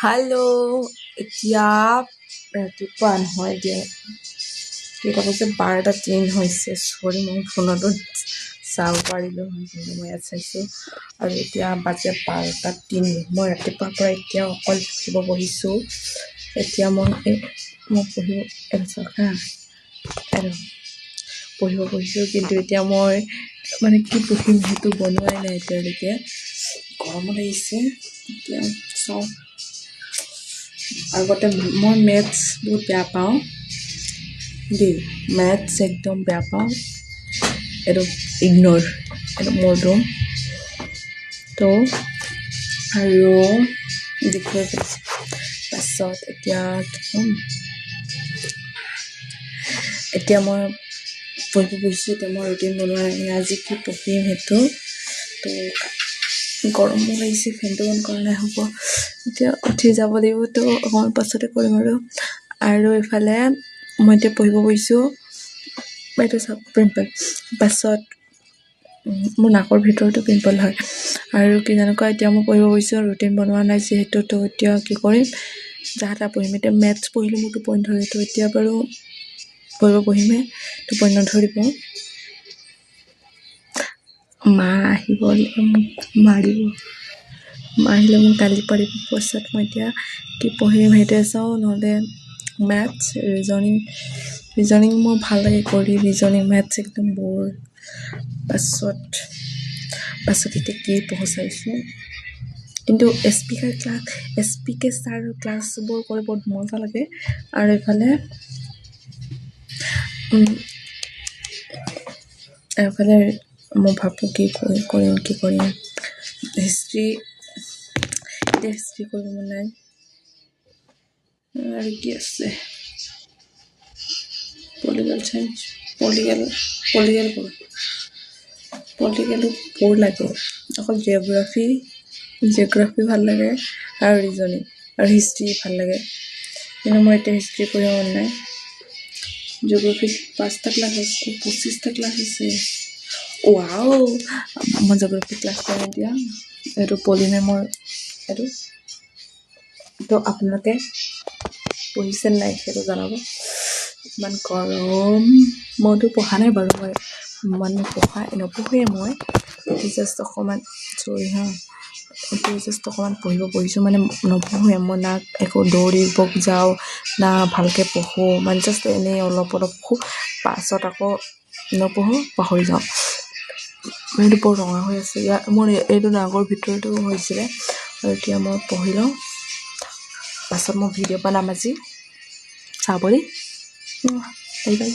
Hello', এতিয়া ৰাতিপুৱা নহয় দিয়া, কেইটা বজাত 12:03 হৈছে। চৰি, মই ফোনতো চাব পাৰিলোঁ হয়, কিন্তু মই ইয়াত চাইছোঁ। আৰু এতিয়া বাজে 12:03। মই ৰাতিপুৱাৰ পৰা এতিয়া অকল পঢ়িব বহিছোঁ। এতিয়া মই পঢ়িব বহিছোঁ, কিন্তু এতিয়া মই মানে কি পঢ়িম সেইটো বনোৱাই নাই এতিয়ালৈকে। গৰমো লাগিছে। এতিয়া চাওঁ। আগতে মই মেথছ বহুত বেয়া পাওঁ দেই, মেথছ একদম বেয়া পাওঁ। এইটো ইগন'ৰ, এইটো মোৰ ৰুম। তো আৰু দেখুৱাই পাছত এতিয়া কি ক'ম, এতিয়া মই পঢ়িব বহিছোঁ। এতিয়া মই ৰুটিন বনোৱা নাই, আজি কি পঢ়িম সেইটো। তো গৰমো লাগিছে, ফেনটো অন কৰা নাই হ'ব। এতিয়া উঠি যাব লাগিব, তো অকণমান পাছতে কৰিম। আৰু এইফালে মই এতিয়া পঢ়িব বহিছোঁ। এইটো চাওক, পিম্পল। পাছত মোৰ নাকৰ ভিতৰতো পিম্পল হয়। আৰু কি যেনেকুৱা, এতিয়া মই পঢ়িব বহিছোঁ, ৰুটিন বনোৱা নাই যিহেতু। তো এতিয়া কি কৰিম, যাহা তাহা পঢ়িম। এতিয়া মেথছ পঢ়িলোঁ, মোৰ টোপনি ধৰে। তো এতিয়া বাৰু পঢ়িব বহিমহে, টোপনি নধৰিব। মা আহিব, মোক মাৰিব। মা আহিলে মোক গালি পাৰিব। পাছত মই এতিয়া কি পঢ়িম সেইটোৱে চাওঁ, নহ'লে মেথছ, ৰিজনিং মোৰ ভাল লাগে কৰি। ৰিজনিং, মেথছ একদম বৰ। পাছত এতিয়া কি পঢ়ো চাইছোঁ। কিন্তু এছ পি কে ছাৰৰ ক্লাছবোৰ কৰি বহুত মজা লাগে। আৰু এইফালে মই ভাবোঁ কি কৰিম। হিষ্ট্ৰী কৰিব মন নাই। আৰু কি আছে, পলিটিকেল চাইন্স, পলিটিকেলো বৰ লাগে। অকল জিঅ'গ্ৰাফী ভাল লাগে, আৰু ৰিজনিং আৰু হিষ্ট্ৰী ভাল লাগে। কিন্তু মই এতিয়া হিষ্ট্ৰী পঢ়িব মন নাই। জিঅ'গ্ৰাফী 5টা ক্লাছ আছে, 25টা ক্লাছ আছে। ৱাও, মই জিঅ'গ্ৰাফী ক্লাছ কৰিম এতিয়া। এইটো পলিমেমৰ এইটো। তো আপোনালোকে পঢ়িছে নাই সেইটো জনাব। ইমান গৰম। মইতো পঢ়া নাই বাৰু, মই মানে নপঢ়োৱে মই। জাষ্ট অকণমান পঢ়িব বহিছোঁ, মানে নপঢ়োৱে মই। না একো দৌৰিব যাওঁ, না ভালকৈ পঢ়োঁ, মানে জাষ্ট এনেই অলপ পঢ়োঁ। পাছত আকৌ নপঢ়োঁ, পাহৰি যাওঁ। এইটো বৰ ৰঙা হৈ আছে। মোৰ এইটো নাকৰ ভিতৰতো হৈছিলে। আৰু এতিয়া মই পঢ়ি লওঁ, পাছত মই ভিডিঅ' বনাম আজি। চাব দেই। Bye bye.